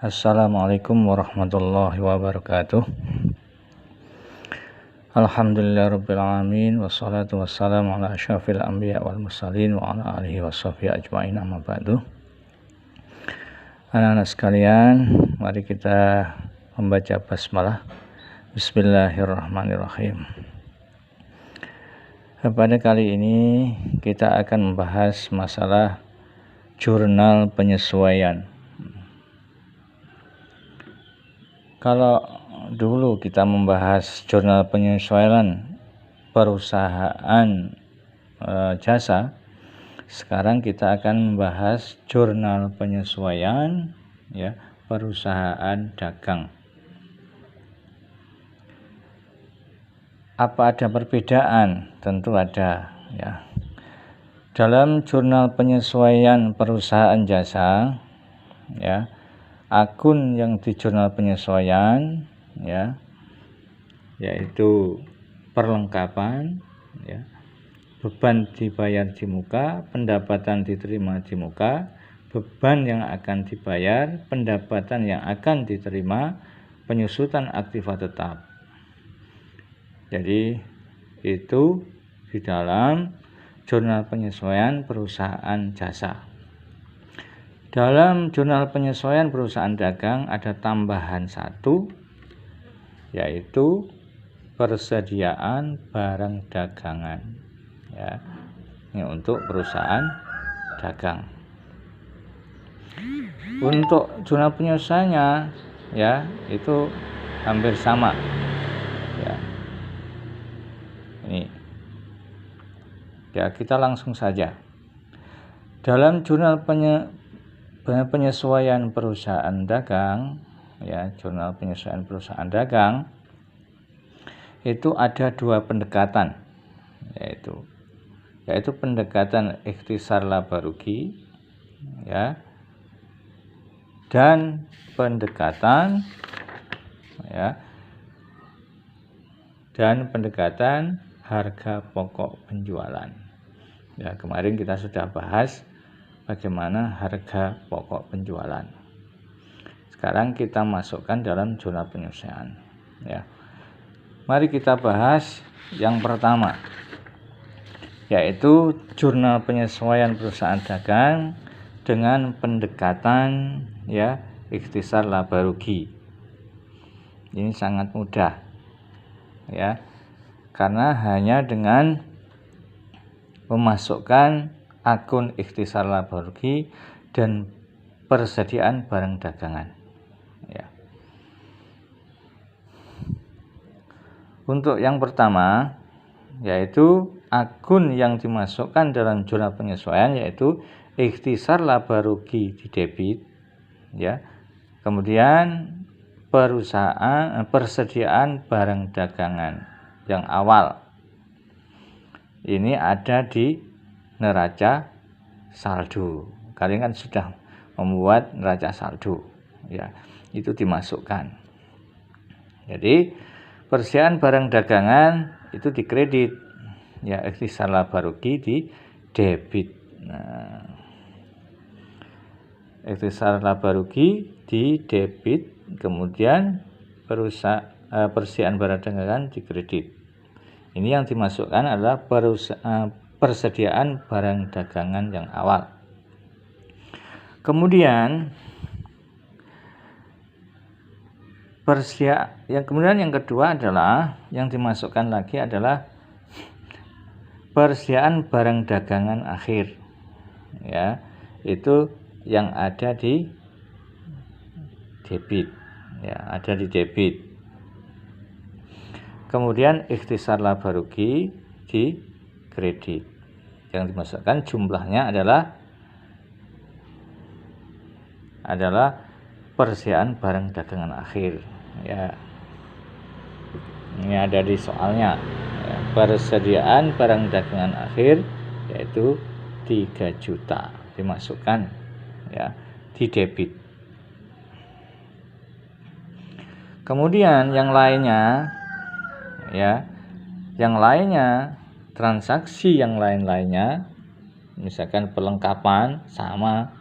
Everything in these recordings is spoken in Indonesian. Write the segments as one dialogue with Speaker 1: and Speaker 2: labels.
Speaker 1: Assalamualaikum warahmatullahi wabarakatuh. Alhamdulillahirrabbilalamin. Wassalatu wassalamu ala asyrafil anbiya wal mursalin wa ala alihi washabihi ajma'in, amma ba'du. Anak-anak sekalian, mari kita membaca basmalah. Bismillahirrahmanirrahim. Pada kali ini kita akan membahas masalah jurnal penyesuaian. Kalau dulu kita membahas jurnal penyesuaian perusahaan jasa, sekarang kita akan membahas jurnal penyesuaian perusahaan dagang. Apa ada perbedaan? Tentu ada ya. Dalam jurnal penyesuaian perusahaan jasa akun yang di jurnal penyesuaian yaitu perlengkapan beban dibayar di muka, pendapatan diterima di muka, beban yang akan dibayar, pendapatan yang akan diterima, penyusutan aktiva tetap. Jadi itu di dalam jurnal penyesuaian perusahaan jasa. Dalam jurnal penyesuaian perusahaan dagang ada tambahan satu, yaitu persediaan barang dagangan. Ini untuk perusahaan dagang. Untuk jurnal penyesuaiannya itu hampir sama. Ini. Kita langsung saja. Dalam jurnal penyesuaian perusahaan dagang, jurnal penyesuaian perusahaan dagang itu ada dua pendekatan, yaitu pendekatan ikhtisar laba rugi dan pendekatan harga pokok penjualan. Kemarin kita sudah bahas bagaimana harga pokok penjualan. Sekarang kita masukkan dalam jurnal penyesuaian. Mari kita bahas yang pertama, yaitu jurnal penyesuaian perusahaan dagang dengan pendekatan ikhtisar laba rugi. Ini sangat mudah karena hanya dengan memasukkan akun ikhtisar laba rugi dan persediaan barang dagangan. Untuk yang pertama, yaitu akun yang dimasukkan dalam jurnal penyesuaian, yaitu ikhtisar laba rugi di debit, kemudian persediaan barang dagangan yang awal ini ada di neraca saldo. Kalian kan sudah membuat neraca saldo, itu dimasukkan. Jadi persediaan barang dagangan itu dikredit, ikhtisar laba rugi di debit. Ikhtisar laba rugi di debit, kemudian persediaan barang dagangan di kredit. Ini yang dimasukkan adalah persediaan barang dagangan yang awal. Kemudian yang kedua adalah yang dimasukkan lagi adalah persediaan barang dagangan akhir. Itu yang ada di debit. Ada di debit. Kemudian ikhtisar laba rugi di kredit. Yang dimasukkan jumlahnya adalah persediaan barang dagangan akhir. Ini ada di soalnya. Persediaan barang dagangan akhir yaitu 3 juta dimasukkan di debit. Kemudian yang lainnya transaksi yang lain-lainnya, misalkan perlengkapan sama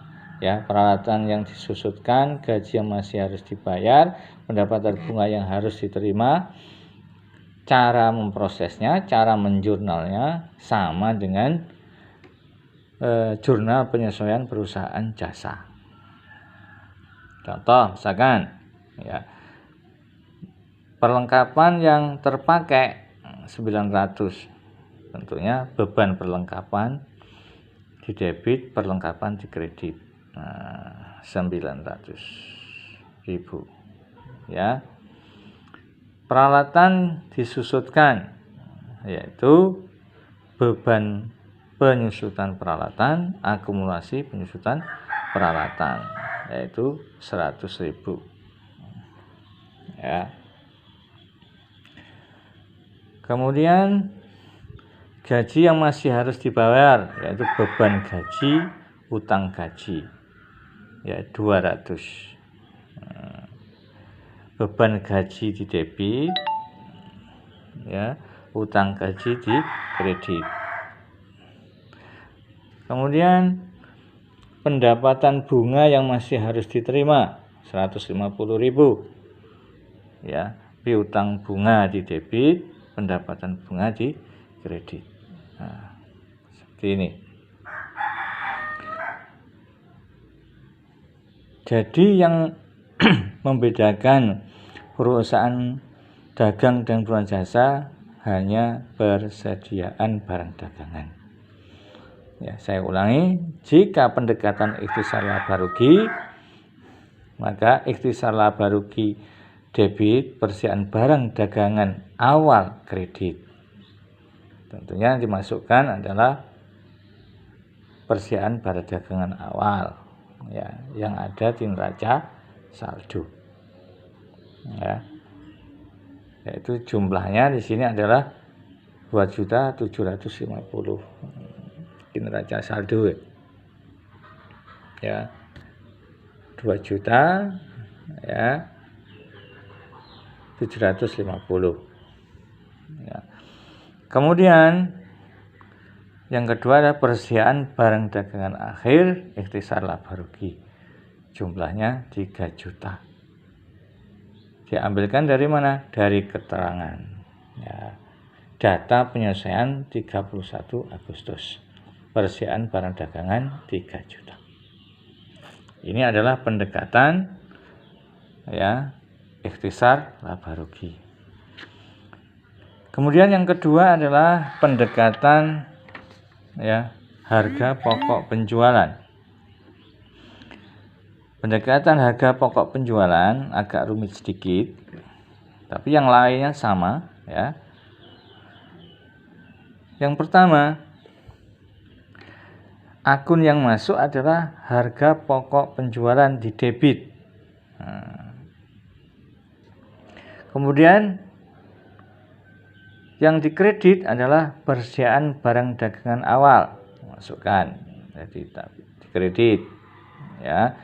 Speaker 1: ya, peralatan yang disusutkan, gaji yang masih harus dibayar, pendapatan bunga yang harus diterima, cara memprosesnya, cara menjurnalnya sama dengan jurnal penyesuaian perusahaan jasa. Contoh misalkan ya, perlengkapan yang terpakai 900, tentunya beban perlengkapan di debit, perlengkapan di kredit. 900.000 ya. Peralatan disusutkan, yaitu beban penyusutan peralatan, akumulasi penyusutan peralatan, yaitu 100.000 ya. Kemudian gaji yang masih harus dibayar, yaitu beban gaji, utang gaji, ya 200. Beban gaji di debit, ya, utang gaji di kredit. Kemudian pendapatan bunga yang masih harus diterima 150.000, ya, piutang bunga di debit, pendapatan bunga di kredit. Nah, seperti ini. Jadi yang membedakan perusahaan dagang dan perusahaan jasa hanya persediaan barang dagangan. Ya, saya ulangi, jika pendekatan ikhtisar laba rugi, maka ikhtisar laba rugi debit persediaan barang dagangan awal kredit. Tentunya yang dimasukkan adalah persediaan barang dagangan awal, ya, yang ada di neraca saldo. Ya. Yaitu jumlahnya di sini adalah 2.750.000 di neraca saldo. Ya. 2 juta ya 750. Ya. Kemudian yang kedua adalah persediaan barang dagangan akhir ikhtisar laba rugi. Jumlahnya 3 juta. Diambilkan dari mana? Dari keterangan. Ya. Data penyelesaian 31 Agustus. Persediaan barang dagangan 3 juta. Ini adalah pendekatan ya ikhtisar laba rugi. Kemudian yang kedua adalah pendekatan ya harga pokok penjualan. Pendekatan harga pokok penjualan agak rumit sedikit, tapi yang lainnya sama ya. Yang pertama, akun yang masuk adalah harga pokok penjualan di debit. Kemudian yang dikredit adalah persediaan barang dagangan awal, masukkan jadi dikredit ya.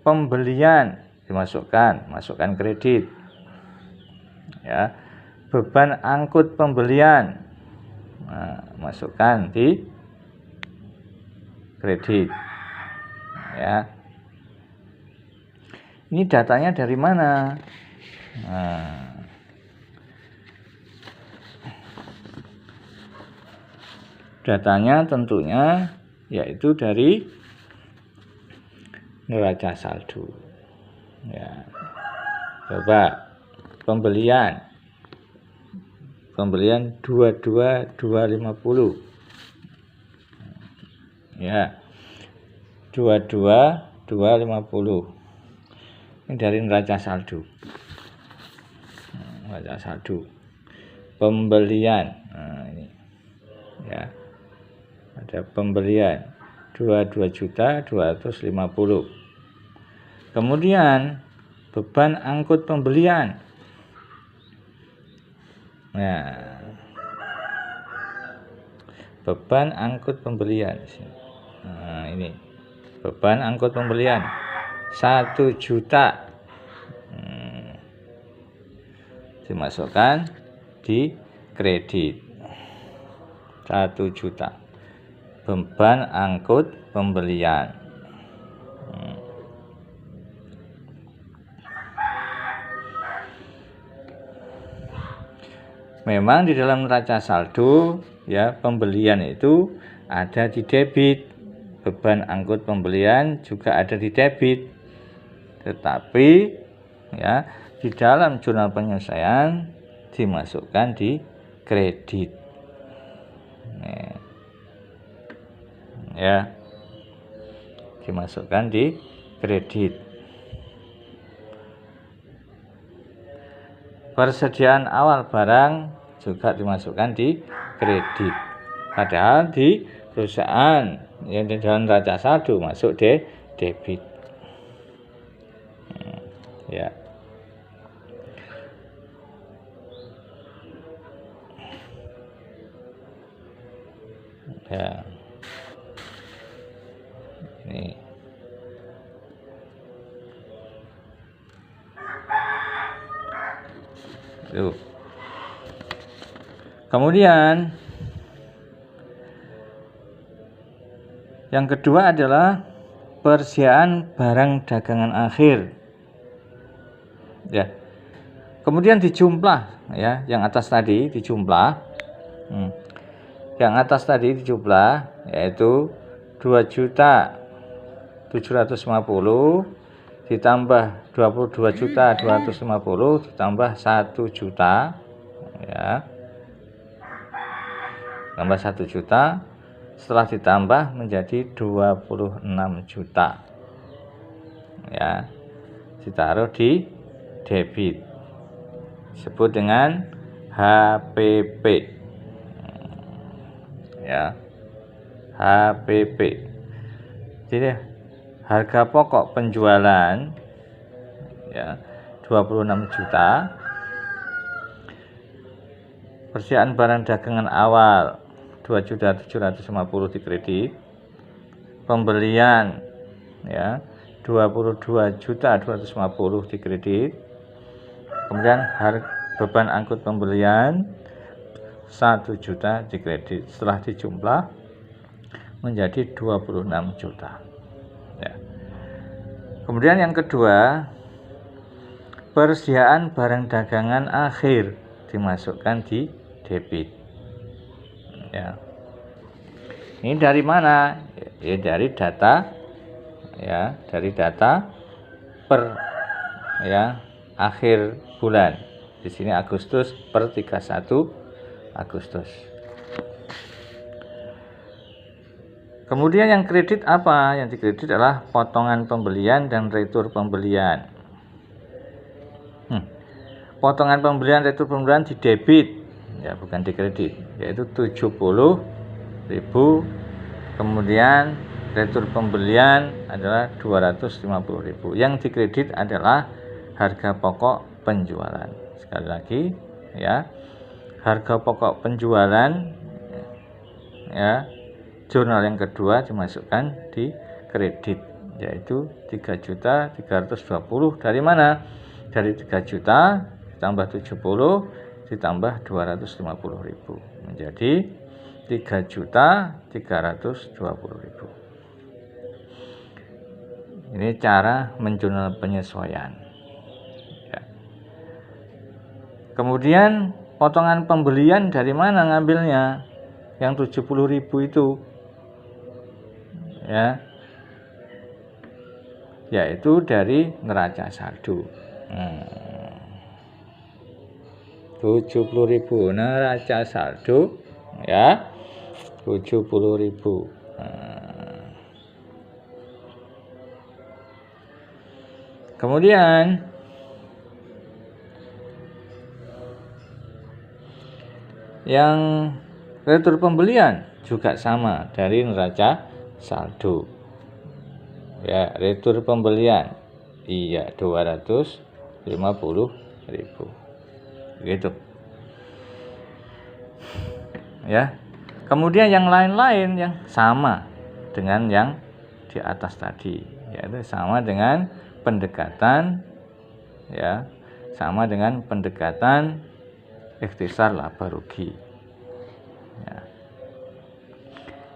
Speaker 1: Pembelian dimasukkan, masukkan kredit ya. Beban angkut pembelian, masukkan di kredit ya. Ini datanya dari mana? Datanya tentunya yaitu dari neraca saldo ya. Coba pembelian 22.250 ya, 22.250 ini dari neraca saldo. Neraca saldo pembelian, ini ya, ada pembelian 22.250. Kemudian beban angkut pembelian. Nah, beban angkut pembelian. Nah, ini beban angkut pembelian 1 juta. Dimasukkan di kredit 1 juta. Beban angkut pembelian Memang di dalam neraca saldo ya pembelian itu ada di debit, beban angkut pembelian juga ada di debit, tetapi ya di dalam jurnal penyelesaian dimasukkan di kredit. Nih, ya dimasukkan di kredit. Persediaan awal barang juga dimasukkan di kredit. Padahal di perusahaan yang di dalam neraca saldo masuk di debit. Ya. Ya. Ini. Tuh. Kemudian yang kedua adalah persediaan barang dagangan akhir. Ya. Kemudian dijumlah ya, yang atas tadi dijumlah. Yang atas tadi dijumlah yaitu 2.750.000 ditambah 22.250 ditambah 1 juta ya. Tambah 1 juta setelah ditambah menjadi 26 juta. Ya. Ditaruh di debit. Disebut dengan HPP. Ya. HPP. Jadi harga pokok penjualan ya 26 juta. Persediaan barang dagangan awal 2.750.000 di kredit. Pembelian ya 22.250.000 di kredit. Kemudian beban angkut pembelian 1 juta di kredit. Setelah dijumlah menjadi 26 juta. Ya. Kemudian yang kedua, persediaan barang dagangan akhir dimasukkan di debit. Ya. Ini dari mana? Ya dari data ya, dari data per ya akhir bulan. Di sini Agustus per 31 Agustus. Kemudian yang kredit apa? Yang dikredit adalah potongan pembelian dan retur pembelian. Potongan pembelian, retur pembelian di debit, ya bukan di kredit, yaitu 70.000. Kemudian retur pembelian adalah 250.000. Yang dikredit adalah harga pokok penjualan. Sekali lagi, ya harga pokok penjualan, ya. Jurnal yang kedua dimasukkan di kredit, yaitu 3.320.000. Dari mana? Dari 3 juta ditambah 70 ditambah 250.000 menjadi 3.320.000. Ini cara menjurnal penyesuaian. Ya. Kemudian potongan pembelian dari mana ngambilnya? Yang 70.000 itu. Ya, yaitu dari neraca saldo. 70.000 neraca saldo ya, 70.000. Kemudian yang retur pembelian juga sama dari neraca saldo. Ya, retur pembelian iya 250.000. Gitu. Ya. Kemudian yang lain-lain yang sama dengan yang di atas tadi, yaitu sama dengan pendekatan ya, sama dengan pendekatan ikhtisar laba rugi. Ya.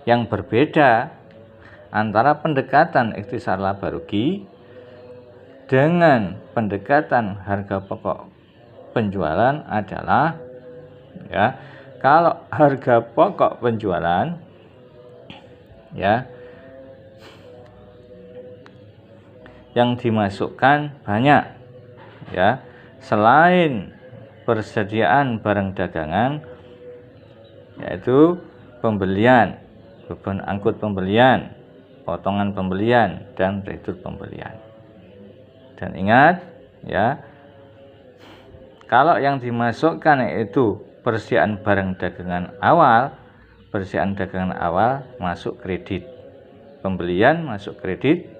Speaker 1: Yang berbeda antara pendekatan ikhtisar laba rugi dengan pendekatan harga pokok penjualan adalah Ya, kalau harga pokok penjualan, ya, yang dimasukkan banyak, ya, selain persediaan barang dagangan, yaitu pembelian, beban angkut pembelian, potongan pembelian, dan retur pembelian. Dan ingat, ya, kalau yang dimasukkan itu persediaan barang dagangan awal, persediaan dagangan awal masuk kredit, pembelian masuk kredit,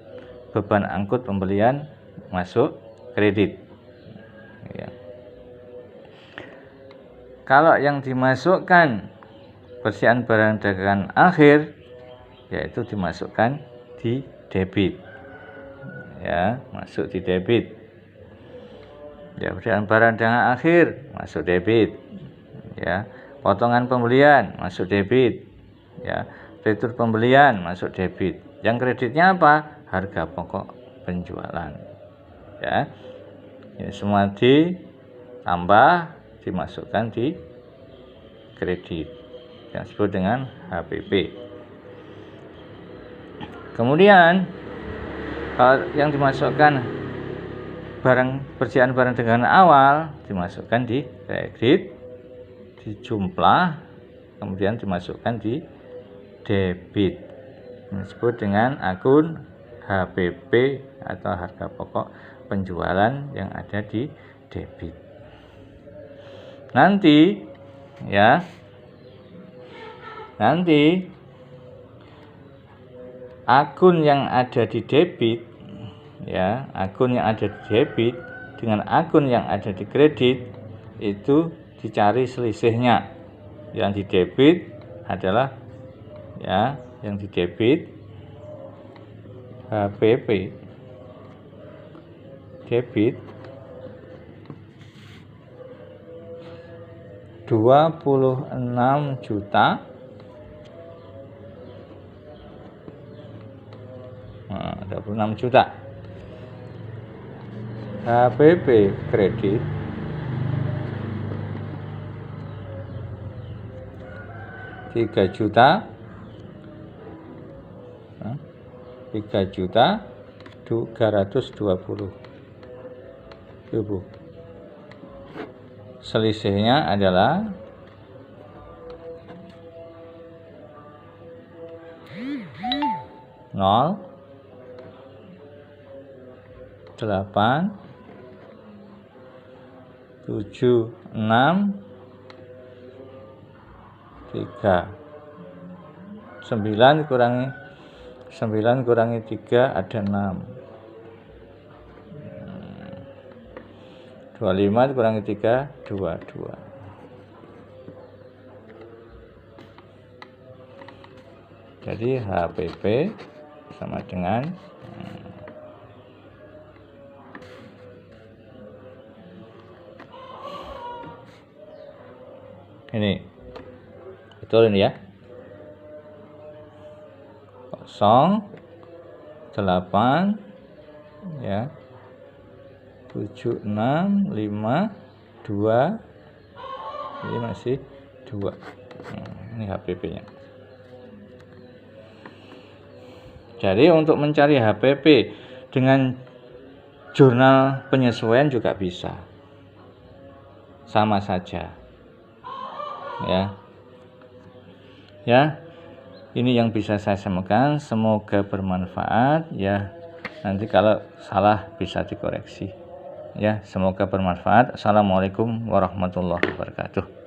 Speaker 1: beban angkut pembelian masuk kredit, ya. Kalau yang dimasukkan persediaan barang dagangan akhir, yaitu dimasukkan di debit, ya, masuk di debit. Ya, persediaan barang dagangan akhir masuk debit, ya, potongan pembelian masuk debit, ya, retur pembelian masuk debit. Yang kreditnya apa? Harga pokok penjualan, ya, ya, semua ditambah dimasukkan di kredit yang disebut dengan HPP. Kemudian kalau yang dimasukkan persediaan barang dagangan awal dimasukkan di kredit, dijumlah, kemudian dimasukkan di debit, disebut dengan akun HPP atau harga pokok penjualan yang ada di debit. Nanti, ya, nanti akun yang ada di debit, ya, akun yang ada di debit dengan akun yang ada di kredit itu dicari selisihnya. Yang di debit adalah, ya, yang di debit HPP debit 26 juta. 26 juta. HPP kredit 3 juta. 3 juta 320 ribu. Selisihnya adalah 0, 8, 7, 6, 3. 9 kurangi 3 ada 6. 25 kurangi 3 22. Jadi HPP sama dengan ini. Betul ini, ya. 0, 8, ya, 7, 6, 5, 2, ini masih 2. Ini HPP-nya. Jadi untuk mencari HPP dengan jurnal penyesuaian juga bisa, sama saja, ya. Ya, ini yang bisa saya sampaikan, semoga bermanfaat, ya. Nanti kalau salah bisa dikoreksi, ya. Semoga bermanfaat. Assalamualaikum warahmatullahi wabarakatuh.